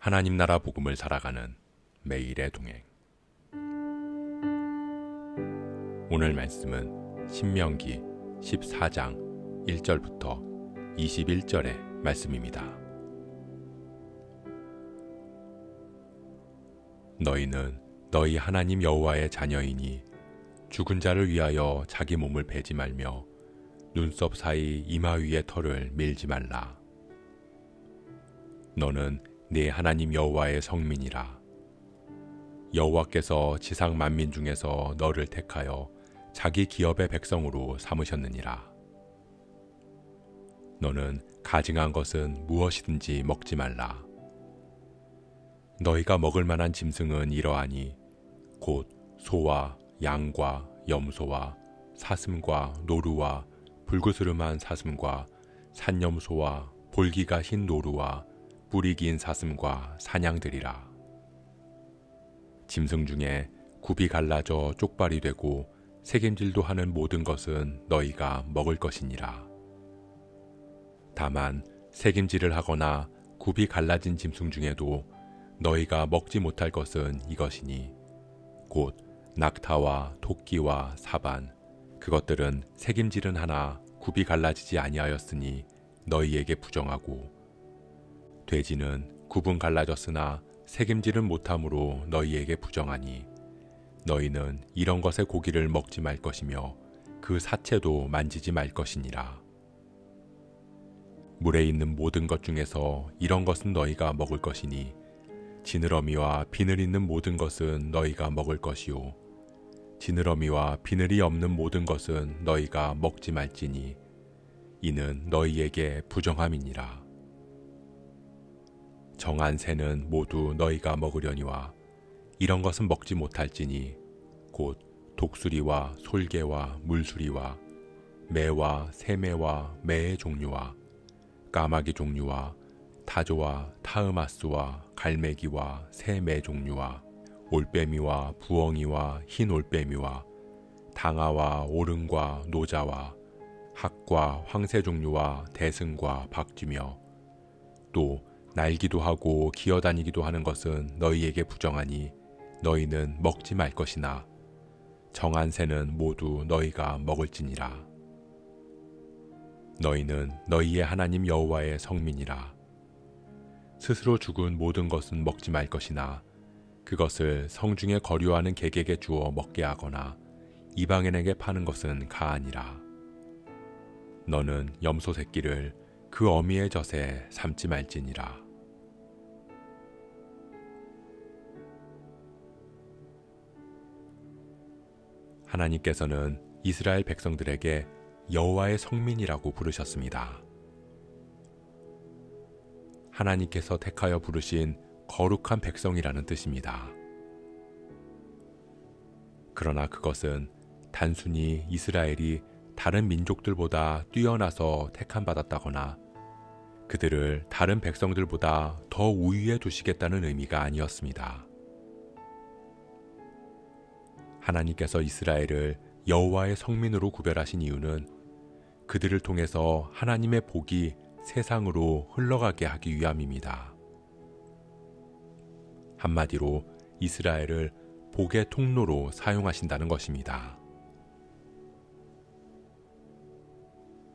하나님 나라 복음을 살아가는 매일의 동행. 오늘 말씀은 신명기 14장 1절부터 21절의 말씀입니다. 너희는 너희 하나님 여호와의 자녀이니 죽은 자를 위하여 자기 몸을 베지 말며 눈썹 사이 이마 위의 털을 밀지 말라. 너는 네 하나님 여호와의 성민이라. 여호와께서 지상 만민 중에서 너를 택하여 자기 기업의 백성으로 삼으셨느니라. 너는 가증한 것은 무엇이든지 먹지 말라. 너희가 먹을 만한 짐승은 이러하니 곧 소와 양과 염소와 사슴과 노루와 불구스름한 사슴과 산염소와 볼기가 흰 노루와 뿔이 긴 사슴과 사냥들이라. 짐승 중에 굽이 갈라져 쪽발이 되고 새김질도 하는 모든 것은 너희가 먹을 것이니라. 다만 새김질을 하거나 굽이 갈라진 짐승 중에도 너희가 먹지 못할 것은 이것이니 곧 낙타와 토끼와 사반, 그것들은 새김질은 하나 굽이 갈라지지 아니하였으니 너희에게 부정하고, 돼지는 굽은 갈라졌으나 새김질은 못함으로 너희에게 부정하니 너희는 이런 것의 고기를 먹지 말 것이며 그 사체도 만지지 말 것이니라. 물에 있는 모든 것 중에서 이런 것은 너희가 먹을 것이니 지느러미와 비늘 있는 모든 것은 너희가 먹을 것이요 지느러미와 비늘이 없는 모든 것은 너희가 먹지 말지니 이는 너희에게 부정함이니라. 정한 새는 모두 너희가 먹으려니와 이런 것은 먹지 못할지니 곧 독수리와 솔개와 물수리와 매와 새매와 매의 종류와 까마귀 종류와 타조와 타으마스와 갈매기와 새매 종류와 올빼미와 부엉이와 흰 올빼미와 당아와 오름과 노자와 학과 황새 종류와 대승과 박쥐며 또 날기도 하고 기어다니기도 하는 것은 너희에게 부정하니 너희는 먹지 말 것이나 정한 새는 모두 너희가 먹을지니라. 너희는 너희의 하나님 여호와의 성민이라. 스스로 죽은 모든 것은 먹지 말 것이나 그것을 성중에 거류하는 객에게 주어 먹게 하거나 이방인에게 파는 것은 가하니라. 너는 염소 새끼를 그 어미의 젖에 삶지 말지니라. 하나님께서는 이스라엘 백성들에게 여호와의 성민이라고 부르셨습니다. 하나님께서 택하여 부르신 거룩한 백성이라는 뜻입니다. 그러나 그것은 단순히 이스라엘이 다른 민족들보다 뛰어나서 택함받았다거나 그들을 다른 백성들보다 더 우위에 두시겠다는 의미가 아니었습니다. 하나님께서 이스라엘을 여호와의 성민으로 구별하신 이유는 그들을 통해서 하나님의 복이 세상으로 흘러가게 하기 위함입니다. 한마디로 이스라엘을 복의 통로로 사용하신다는 것입니다.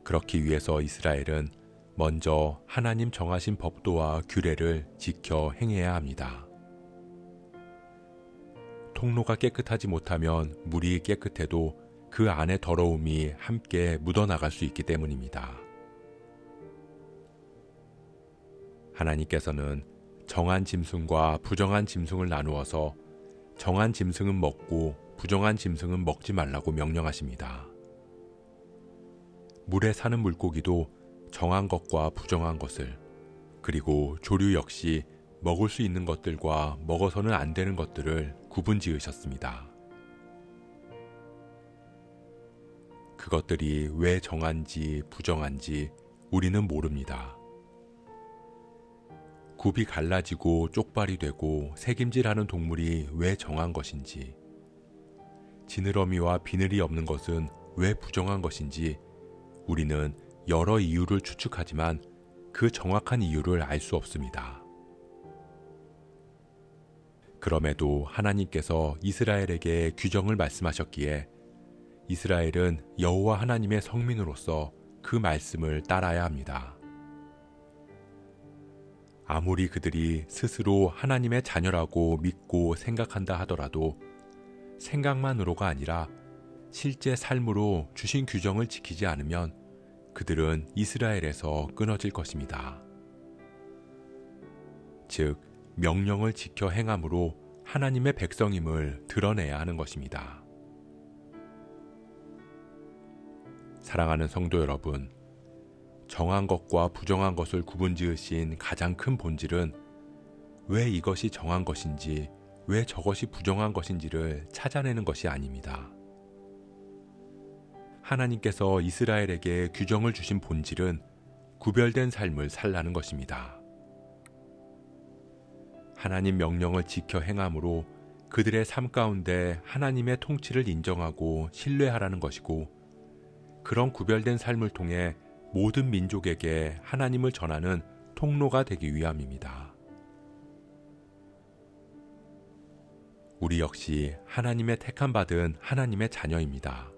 그렇기 위해서 이스라엘은 먼저 하나님 정하신 법도와 규례를 지켜 행해야 합니다. 통로가 깨끗하지 못하면 물이 깨끗해도 그 안에 더러움이 함께 묻어나갈 수 있기 때문입니다. 하나님께서는 정한 짐승과 부정한 짐승을 나누어서 정한 짐승은 먹고 부정한 짐승은 먹지 말라고 명령하십니다. 물에 사는 물고기도 정한 것과 부정한 것을, 그리고 조류 역시 먹을 수 있는 것들과 먹어서는 안 되는 것들을 구분 지으셨습니다. 그것들이 왜 정한지 부정한지 우리는 모릅니다. 굽이 갈라지고 쪽발이 되고 새김질하는 동물이 왜 정한 것인지, 지느러미와 비늘이 없는 것은 왜 부정한 것인지 우리는 여러 이유를 추측하지만 그 정확한 이유를 알 수 없습니다. 그럼에도 하나님께서 이스라엘에게 규정을 말씀하셨기에 이스라엘은 여호와 하나님의 성민으로서 그 말씀을 따라야 합니다. 아무리 그들이 스스로 하나님의 자녀라고 믿고 생각한다 하더라도 생각만으로가 아니라 실제 삶으로 주신 규정을 지키지 않으면 그들은 이스라엘에서 끊어질 것입니다. 즉, 명령을 지켜 행함으로 하나님의 백성임을 드러내야 하는 것입니다. 사랑하는 성도 여러분, 정한 것과 부정한 것을 구분지으신 가장 큰 본질은 왜 이것이 정한 것인지, 왜 저것이 부정한 것인지를 찾아내는 것이 아닙니다. 하나님께서 이스라엘에게 규정을 주신 본질은 구별된 삶을 살라는 것입니다. 하나님 명령을 지켜 행함으로 그들의 삶 가운데 하나님의 통치를 인정하고 신뢰하라는 것이고, 그런 구별된 삶을 통해 모든 민족에게 하나님을 전하는 통로가 되기 위함입니다. 우리 역시 하나님의 택함받은 하나님의 자녀입니다.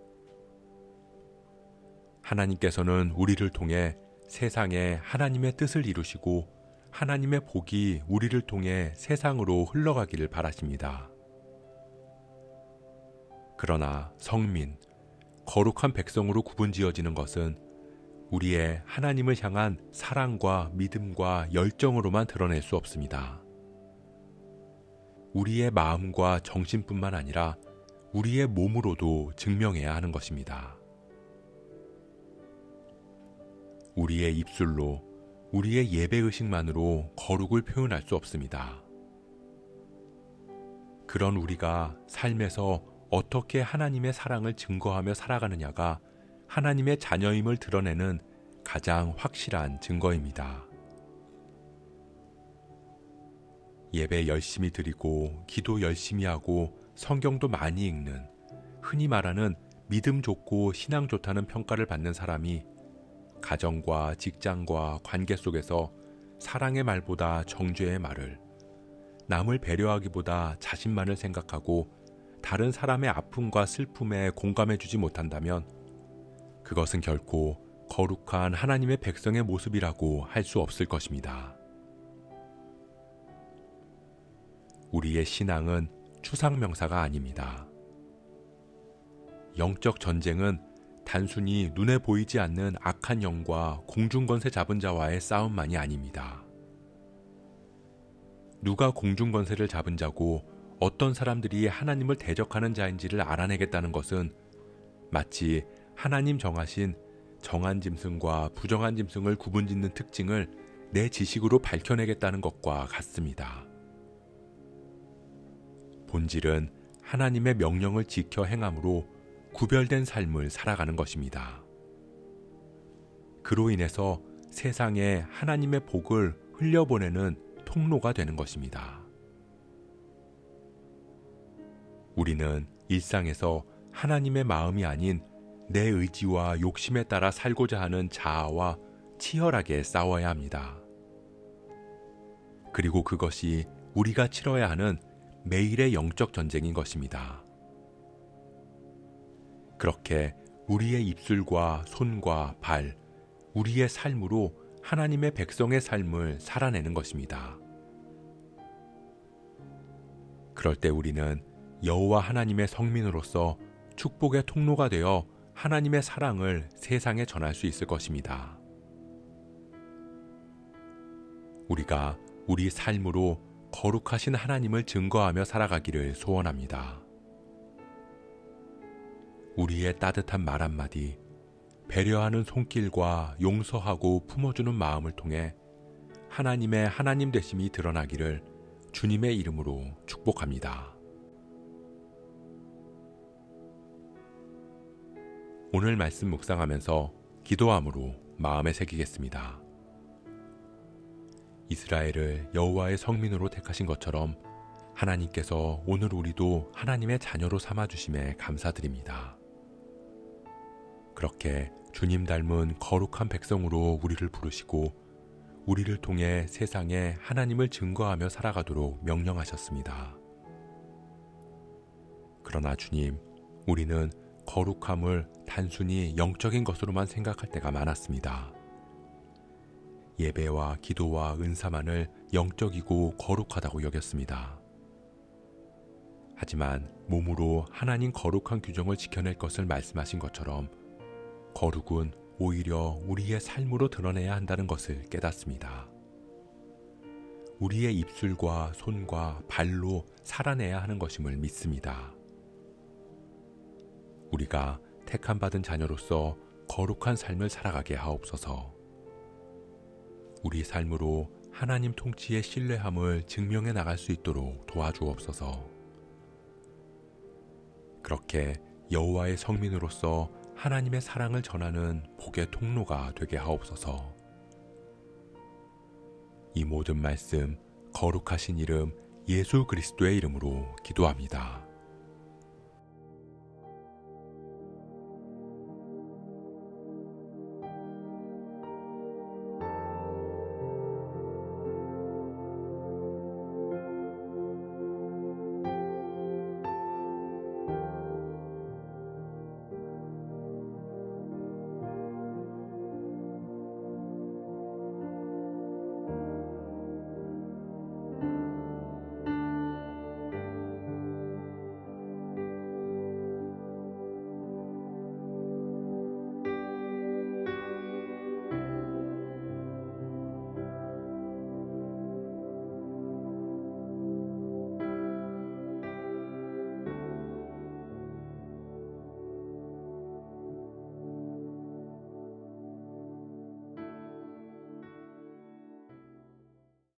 하나님께서는 우리를 통해 세상에 하나님의 뜻을 이루시고 하나님의 복이 우리를 통해 세상으로 흘러가기를 바라십니다. 그러나 성민, 거룩한 백성으로 구분지어지는 것은 우리의 하나님을 향한 사랑과 믿음과 열정으로만 드러낼 수 없습니다. 우리의 마음과 정신뿐만 아니라 우리의 몸으로도 증명해야 하는 것입니다. 우리의 입술로, 우리의 예배의식만으로 거룩을 표현할 수 없습니다. 그런 우리가 삶에서 어떻게 하나님의 사랑을 증거하며 살아가느냐가 하나님의 자녀임을 드러내는 가장 확실한 증거입니다. 예배 열심히 드리고 기도 열심히 하고 성경도 많이 읽는, 흔히 말하는 믿음 좋고 신앙 좋다는 평가를 받는 사람이 가정과 직장과 관계 속에서 사랑의 말보다 정죄의 말을, 남을 배려하기보다 자신만을 생각하고 다른 사람의 아픔과 슬픔에 공감해주지 못한다면 그것은 결코 거룩한 하나님의 백성의 모습이라고 할 수 없을 것입니다. 우리의 신앙은 추상명사가 아닙니다. 영적 전쟁은 단순히 눈에 보이지 않는 악한 영과 공중권세 잡은 자와의 싸움만이 아닙니다. 누가 공중권세를 잡은 자고 어떤 사람들이 하나님을 대적하는 자인지를 알아내겠다는 것은 마치 하나님 정하신 정한 짐승과 부정한 짐승을 구분짓는 특징을 내 지식으로 밝혀내겠다는 것과 같습니다. 본질은 하나님의 명령을 지켜 행함으로 구별된 삶을 살아가는 것입니다. 그로 인해서 세상에 하나님의 복을 흘려보내는 통로가 되는 것입니다. 우리는 일상에서 하나님의 마음이 아닌 내 의지와 욕심에 따라 살고자 하는 자아와 치열하게 싸워야 합니다. 그리고 그것이 우리가 치러야 하는 매일의 영적 전쟁인 것입니다. 그렇게 우리의 입술과 손과 발, 우리의 삶으로 하나님의 백성의 삶을 살아내는 것입니다. 그럴 때 우리는 여호와 하나님의 성민으로서 축복의 통로가 되어 하나님의 사랑을 세상에 전할 수 있을 것입니다. 우리가 우리 삶으로 거룩하신 하나님을 증거하며 살아가기를 소원합니다. 우리의 따뜻한 말 한마디, 배려하는 손길과 용서하고 품어주는 마음을 통해 하나님의 하나님 되심이 드러나기를 주님의 이름으로 축복합니다. 오늘 말씀 묵상하면서 기도함으로 마음에 새기겠습니다. 이스라엘을 여호와의 성민으로 택하신 것처럼 하나님께서 오늘 우리도 하나님의 자녀로 삼아주심에 감사드립니다. 그렇게 주님 닮은 거룩한 백성으로 우리를 부르시고 우리를 통해 세상에 하나님을 증거하며 살아가도록 명령하셨습니다. 그러나 주님, 우리는 거룩함을 단순히 영적인 것으로만 생각할 때가 많았습니다. 예배와 기도와 은사만을 영적이고 거룩하다고 여겼습니다. 하지만 몸으로 하나님 거룩한 규정을 지켜낼 것을 말씀하신 것처럼 거룩은 오히려 우리의 삶으로 드러내야 한다는 것을 깨닫습니다. 우리의 입술과 손과 발로 살아내야 하는 것임을 믿습니다. 우리가 택함 받은 자녀로서 거룩한 삶을 살아가게 하옵소서. 우리 삶으로 하나님 통치의 신뢰함을 증명해 나갈 수 있도록 도와주옵소서. 그렇게 여호와의 성민으로서 하나님의 사랑을 전하는 복의 통로가 되게 하옵소서. 이 모든 말씀 거룩하신 이름 예수 그리스도의 이름으로 기도합니다.